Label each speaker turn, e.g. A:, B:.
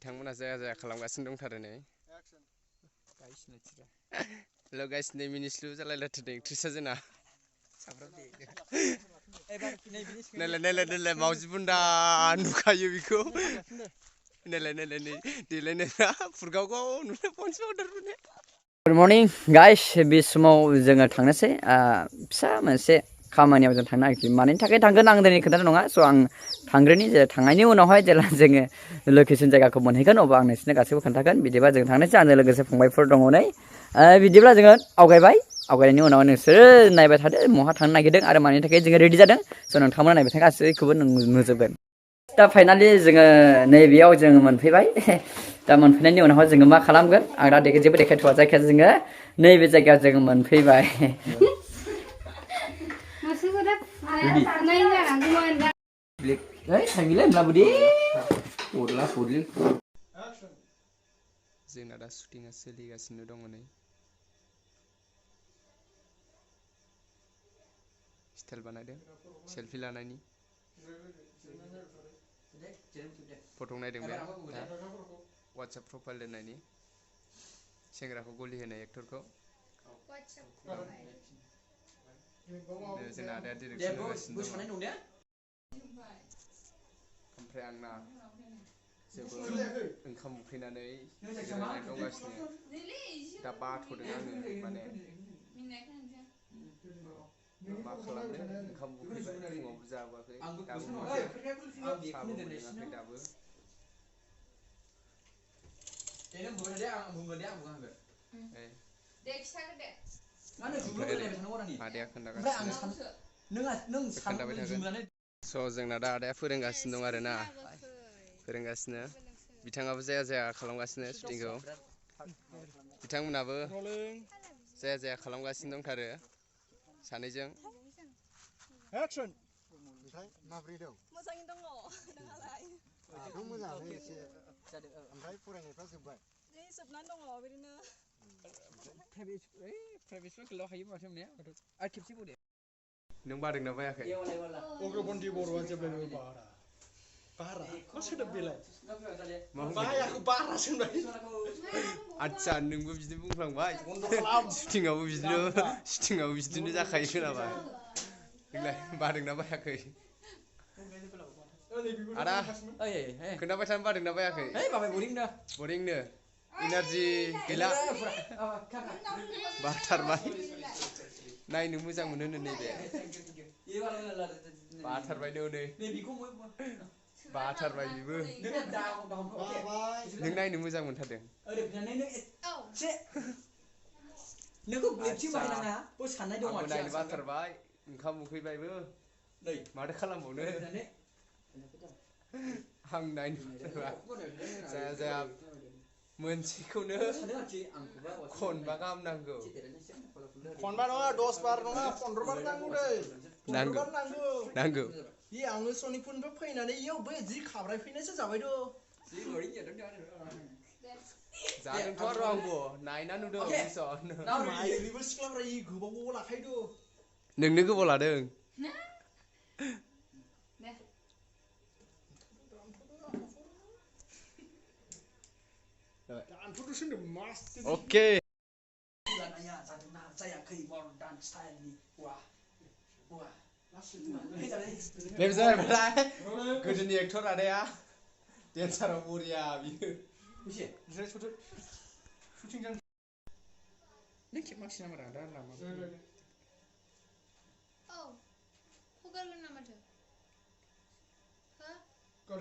A: बिथांमोना जाया खालामगासिनो दंथारो नै हेल' गाइस नै मिनिस्लु जालायलायथारदों एक्ट्रिसा जोंना नायलाय मावजि बुन्दा नुखायो बेखौ नायलाय नै देलायनायफ्रा फुरगावगाव नुनो फनसि पाउडारफोरनो
B: गुड मर्निं गाइस बे समाव जोङो थांनोसै फिसा मोनसे खामानियाव जों थांनो नागिरदों मानि थाखाय थांगोन आं दिनै खोन्थानो नङा स' आं थांग्रोनि जे थांनायनि उनावहाय जेला जोङो लकेसन जायगाखौ मोनहैगोन अब्ला आं नोंसोरनो गासैबो खोन्थागोन बिदिबा जों थांनोसै आंजों लोगोसे फंबायफोर दङ नै बिदिब्ला जोङो आवगायनायनि उनाव नोंसोरो नायबाय थादो बहा थांनो नागिरदों आरो मानि थाखाय जोङो रेडि जादों स' नोंथांमोना नायबाय थादो गासैखौबो नुजोबगोन दा फाइनालि जोङो नैबेयाव जोङो मोनफैबाय दा मोनफैनायनि उनावहाय जोङो मा खालामगोन आं दा जेबो देखायथ'वा जायखिया जोङो नैबे जायगायाव जोङो मोनफैबाय
A: जोंना दा शुटिंआ सोलिगासिनो दङ नै स्टाइल बानायदों सेलफि लानायनि फट' नायदों बे वाट्सएप प्रफाइल दोननायनि सेंग्राखौ गलि होनाय एक्टरखौ जोंना आदाया डिरेक्सन होगासिनो दङ ओमफ्राय आंना जोबोद ओंखाम उखैनानै जिरायनानै दंगासिनो दा बाथ'दों आङो माने मा खालामनो ओंखाम उखैबाय फुङावबो जाबोआखै दाबो मोनजायाखै साहाबो मोनलोङाखै दाबो आदाया खोन्थाबाय थागोन स' जोंना दा आदाया फोरोंगासिनो दं आरोना फोरोंगासिनो बिथाङाबो जाया खालामगासिनो शुटिंखौ बिथांमोनाबो जाया खालामगासिनो दंथारो सानैजों
C: एक्सन ओमफ्राय माब्रै दं मोजाङै दङ नोंहालाय आंथ' मोजाङानो एसे ओमफ्राय फरायनायफ्रा जोब्बाय जोबनानै दङ बिदिनो
B: प्राइभेटफोरखौल' हायो माथो होननाया आरो खेबसेबाव दे
A: नों बादोंना बायाखै
C: अग्रबन्धि बर'आ जेब्लायबो बारा मा सोदोब बेलाय बायाखौ बारासो होनबाय
A: आदसा नोंबो बिदिनो बुंफ्लांबाय शुटिंआवबो बिदिनो जाखायो खोनाबा नोंलाय बादोंना बायाखै आदा खोन्थाबाय थानो बादोंना बायाखै बरिंनो इनारजि गैला बाथारबाय नायनो मोजां मोनो नैबे बाथारबायनो हनै बाथारबाय बेबो नों नायनो मोजां मोनथारदों आंबो नायनो बाथारबाय ओंखाम उखैबायबो माथो खालामबावनो आं नायनो जाया मोनसेखौनो खनबा गाहाम नांगौ
C: खनबा नङा 10 बार नङा 15 बार नांगौ दै 15 बार नांगौ आङो सनिपुरनिफ्राय फैनानै इयाव बै जि खाब्रायफैनायसो जाबायथ'
A: जादोंथ' आरो आंबो नायना नुदों
C: नायनोबो सिख्लाफ्रा गोबाव लाखायोथ'
A: नोंनो गोबाव लादों अके गोदोनि एक्टर आदाया डेन्साराव बरिया बियो
D: हगारगोन ना माथो हो